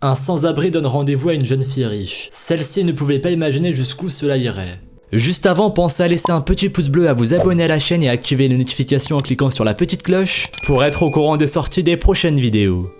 Un sans-abri donne rendez-vous à une jeune fille riche. Celle-ci ne pouvait pas imaginer jusqu'où cela irait. Juste avant, pensez à laisser un petit pouce bleu, à vous abonner à la chaîne et à activer les notifications en cliquant sur la petite cloche pour être au courant des sorties des prochaines vidéos.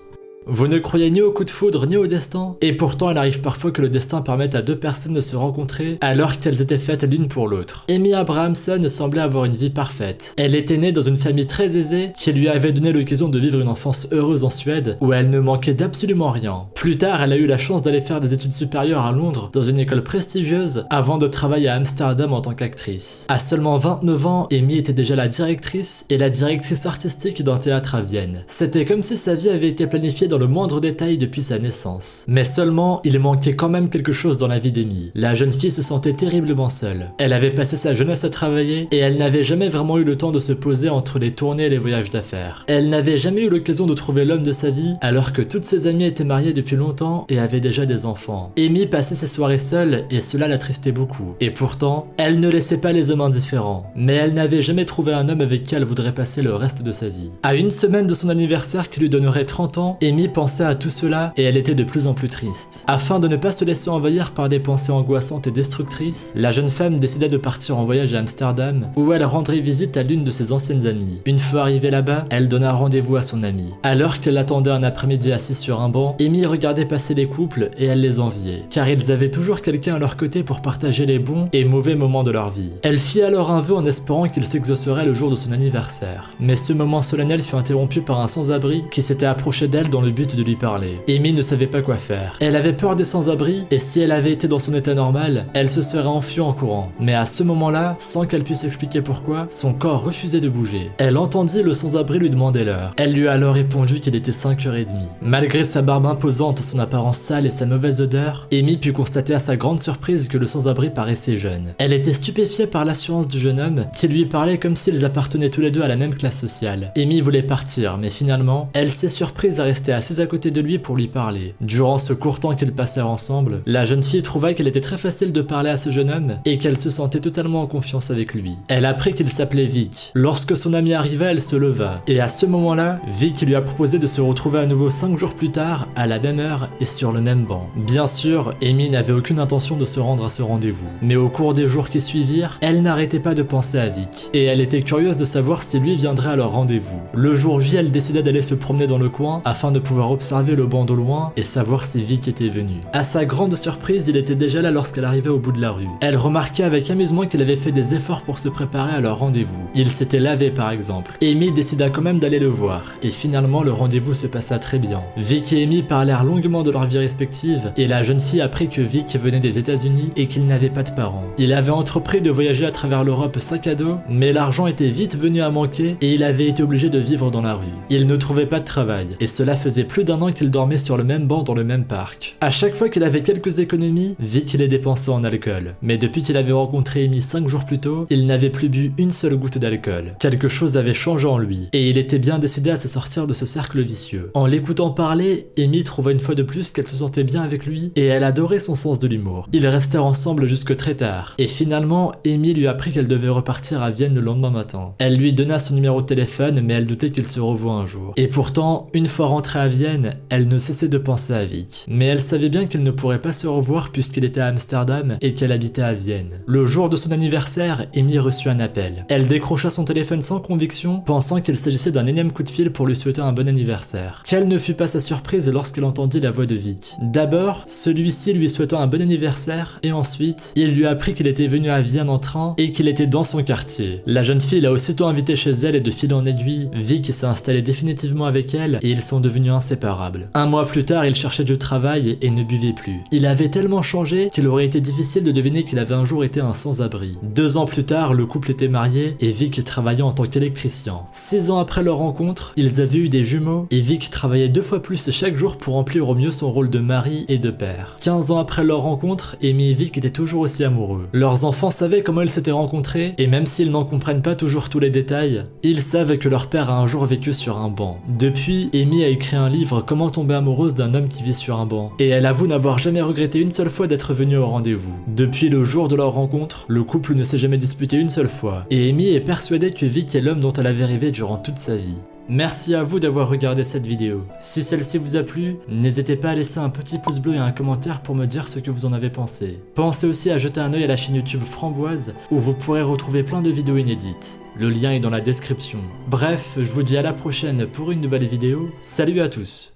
Vous ne croyez ni au coup de foudre ni au destin, et pourtant il arrive parfois que le destin permette à deux personnes de se rencontrer alors qu'elles étaient faites l'une pour l'autre. Amy Abrahamson semblait avoir une vie parfaite. Elle était née dans une famille très aisée qui lui avait donné l'occasion de vivre une enfance heureuse en Suède où elle ne manquait d'absolument rien. Plus tard, elle a eu la chance d'aller faire des études supérieures à Londres dans une école prestigieuse avant de travailler à Amsterdam en tant qu'actrice. À seulement 29 ans, Amy était déjà la directrice et la directrice artistique d'un théâtre à Vienne. C'était comme si sa vie avait été planifiée dans le moindre détail depuis sa naissance. Mais seulement, il manquait quand même quelque chose dans la vie d'Amy. La jeune fille se sentait terriblement seule. Elle avait passé sa jeunesse à travailler et elle n'avait jamais vraiment eu le temps de se poser entre les tournées et les voyages d'affaires. Elle n'avait jamais eu l'occasion de trouver l'homme de sa vie alors que toutes ses amies étaient mariées depuis longtemps et avaient déjà des enfants. Amy passait ses soirées seule et cela l'attristait beaucoup. Et pourtant, elle ne laissait pas les hommes indifférents. Mais elle n'avait jamais trouvé un homme avec qui elle voudrait passer le reste de sa vie. À une semaine de son anniversaire qui lui donnerait 30 ans, Amy pensait à tout cela et elle était de plus en plus triste. Afin de ne pas se laisser envahir par des pensées angoissantes et destructrices, la jeune femme décida de partir en voyage à Amsterdam où elle rendrait visite à l'une de ses anciennes amies. Une fois arrivée là-bas, elle donna rendez-vous à son amie. Alors qu'elle attendait un après-midi assise sur un banc, Amy regardait passer les couples et elle les enviait, car ils avaient toujours quelqu'un à leur côté pour partager les bons et mauvais moments de leur vie. Elle fit alors un vœu en espérant qu'il s'exaucerait le jour de son anniversaire. Mais ce moment solennel fut interrompu par un sans-abri qui s'était approché d'elle dans le but de lui parler. Amy ne savait pas quoi faire. Elle avait peur des sans-abri et si elle avait été dans son état normal, elle se serait enfuie en courant. Mais à ce moment-là, sans qu'elle puisse expliquer pourquoi, son corps refusait de bouger. Elle entendit le sans-abri lui demander l'heure. Elle lui a alors répondu qu'il était 5h30. Malgré sa barbe imposante, son apparence sale et sa mauvaise odeur, Amy put constater à sa grande surprise que le sans-abri paraissait jeune. Elle était stupéfiée par l'assurance du jeune homme qui lui parlait comme s'ils appartenaient tous les deux à la même classe sociale. Amy voulait partir, mais finalement, elle s'est surprise à rester assise à côté de lui pour lui parler. Durant ce court temps qu'ils passèrent ensemble, la jeune fille trouva qu'il était très facile de parler à ce jeune homme et qu'elle se sentait totalement en confiance avec lui. Elle apprit qu'il s'appelait Vic. Lorsque son ami arriva, elle se leva. Et à ce moment-là, Vic lui a proposé de se retrouver à nouveau 5 jours plus tard, à la même heure et sur le même banc. Bien sûr, Amy n'avait aucune intention de se rendre à ce rendez-vous. Mais au cours des jours qui suivirent, elle n'arrêtait pas de penser à Vic. Et elle était curieuse de savoir si lui viendrait à leur rendez-vous. Le jour J, elle décida d'aller se promener dans le coin afin de pouvoir observer le banc de loin et savoir si Vic était venu. À sa grande surprise, il était déjà là lorsqu'elle arrivait au bout de la rue. Elle remarquait avec amusement qu'il avait fait des efforts pour se préparer à leur rendez-vous. Il s'était lavé par exemple. Amy décida quand même d'aller le voir, et finalement le rendez-vous se passa très bien. Vic et Amy parlèrent longuement de leur vie respective, et la jeune fille apprit que Vic venait des États-Unis et qu'il n'avait pas de parents. Il avait entrepris de voyager à travers l'Europe sac à dos, mais l'argent était vite venu à manquer et il avait été obligé de vivre dans la rue. Il ne trouvait pas de travail, et cela faisait plus d'1 an qu'il dormait sur le même banc dans le même parc. À chaque fois qu'il avait quelques économies, Vic les dépensait en alcool. Mais depuis qu'il avait rencontré Amy 5 jours plus tôt, il n'avait plus bu une seule goutte d'alcool. Quelque chose avait changé en lui, et il était bien décidé à se sortir de ce cercle vicieux. En l'écoutant parler, Amy trouva une fois de plus qu'elle se sentait bien avec lui, et elle adorait son sens de l'humour. Ils restèrent ensemble jusque très tard, et finalement, Amy lui apprit qu'elle devait repartir à Vienne le lendemain matin. Elle lui donna son numéro de téléphone, mais elle doutait qu'ils se revoient un jour. Et pourtant, une fois rentrée à Vienne, elle ne cessait de penser à Vic. Mais elle savait bien qu'ils ne pourraient pas se revoir puisqu'il était à Amsterdam et qu'elle habitait à Vienne. Le jour de son anniversaire, Amy reçut un appel. Elle décrocha son téléphone sans conviction, pensant qu'il s'agissait d'un énième coup de fil pour lui souhaiter un bon anniversaire. Quelle ne fut pas sa surprise lorsqu'elle entendit la voix de Vic. D'abord, celui-ci lui souhaitant un bon anniversaire, et ensuite, il lui apprit qu'il était venu à Vienne en train et qu'il était dans son quartier. La jeune fille l'a aussitôt invité chez elle et de fil en aiguille, Vic s'est installé définitivement avec elle et ils sont devenus inséparables. Un mois plus tard, il cherchait du travail et ne buvait plus. Il avait tellement changé qu'il aurait été difficile de deviner qu'il avait un jour été un sans-abri. 2 ans plus tard, le couple était marié et Vic travaillait en tant qu'électricien. 6 ans après leur rencontre, ils avaient eu des jumeaux et Vic travaillait 2 fois plus chaque jour pour remplir au mieux son rôle de mari et de père. 15 ans après leur rencontre, Amy et Vic étaient toujours aussi amoureux. Leurs enfants savaient comment ils s'étaient rencontrés et même s'ils n'en comprennent pas toujours tous les détails, ils savent que leur père a un jour vécu sur un banc. Depuis, Amy a écrit un livre Comment tomber amoureuse d'un homme qui vit sur un banc et elle avoue n'avoir jamais regretté une seule fois d'être venue au rendez-vous. Depuis le jour de leur rencontre, le couple ne s'est jamais disputé une seule fois et Amy est persuadée que Vic est l'homme dont elle avait rêvé durant toute sa vie. Merci à vous d'avoir regardé cette vidéo. Si celle-ci vous a plu, n'hésitez pas à laisser un petit pouce bleu et un commentaire pour me dire ce que vous en avez pensé. Pensez aussi à jeter un œil à la chaîne YouTube Framboise où vous pourrez retrouver plein de vidéos inédites. Le lien est dans la description. Bref, je vous dis à la prochaine pour une nouvelle vidéo. Salut à tous!